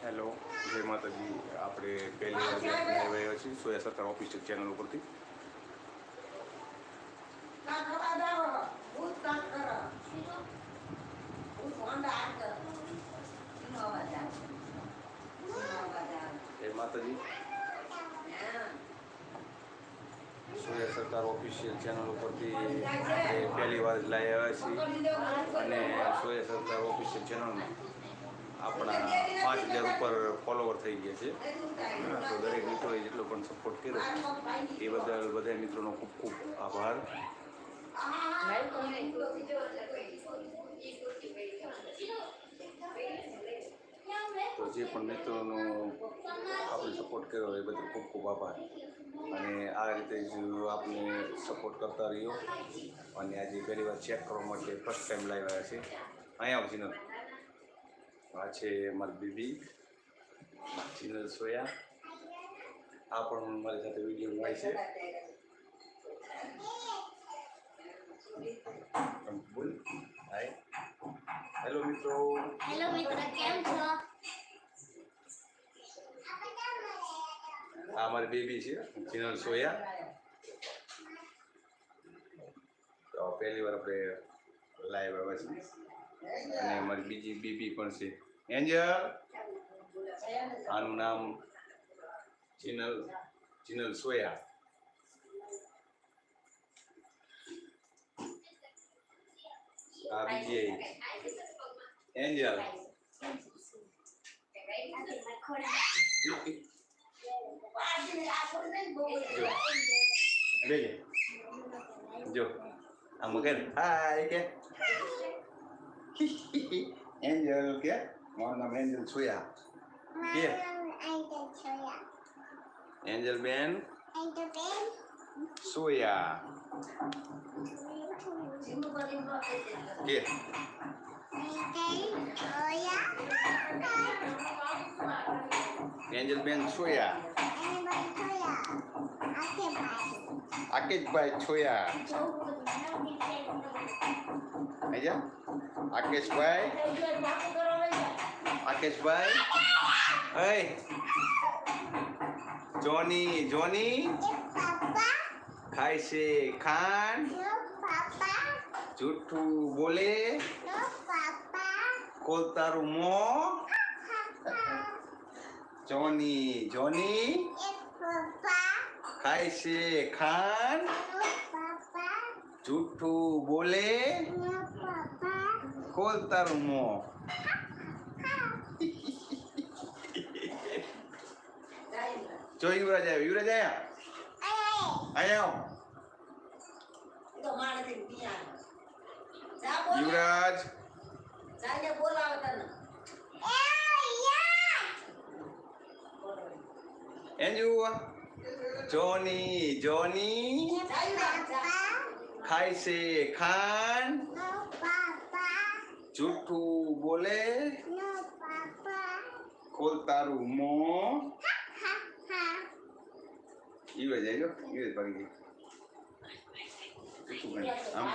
Hello, જય માતાજી. આપણે પહેલી વાર આવી રહ્યા છીએ સોયા સરકાર ઓફિશિયલ ચેનલ ઉપરથી. જય માતાજી. સોયા સરકાર ઓફિશિયલ ચેનલ ઉપરથી આપણે પહેલી વાર લાવી આવ્યા છીએ અને સોયા સરકાર ઓફિશિયલ ચેનલમાં આપણા 5000 ઉપર ફોલોવર થઈ ગયા છે. તો દરેક મિત્રોએ જેટલો પણ સપોર્ટ કર્યો એ બદલ બધા મિત્રોનો ખૂબ ખૂબ આભાર. તો જે પણ મિત્રોનો આપણે સપોર્ટ કર્યો એ બદલ ખૂબ ખૂબ આભાર. અને આ રીતે જ આપને સપોર્ટ કરતા રહ્યો. અને આજે પહેલી વાર ચેક કરવા માટે ફર્સ્ટ ટાઈમ લાવી આવ્યા છે. અહીંયા આવો ચેનલ. આ છે મારી બેબી ચિનલ સોયા. આ પણ મારી સાથે વિડીયો હોય છે. બોલ હાય. હેલો મિત્રો. હેલો મિત્રો, કેમ છો? આ મારી બેબી છે ચિનલ સોયા. તો પહેલી વાર આપણે લાઈવ આવ્યા છીએ. અને મારી બીજી બેબી પણ છે એન્જલ. આનું નામ ચિનલ સોયા. આ બીજી એન્જલ. જો આ મગર હાય કે એન્જલ કે મારું નામ એન્જલ સોયા કે એન્જલ બેન સોયા કે એન્જલ બેન સોયા. આકેશભાઈ સોયા. આજા આકેશભાઈ. આકેશભાઈ. હે જોની ખાય છે ખાંડ. જૂઠું બોલે ખોલ તારું મોં. જોની ખાય છે ખાંડ. જૂઠું બોલે ખોલ તારું મોં. જો યુવરાજ આવ્યો. યુવરાજ આયા યુવરાજ. એન્જુ જોની ખાય છે ખાંડ. જૂઠું બોલે ખોલ તારું મોં. યુવરાજ આવી ગયો. યુવરાજ ભાગી ગઈ. આમ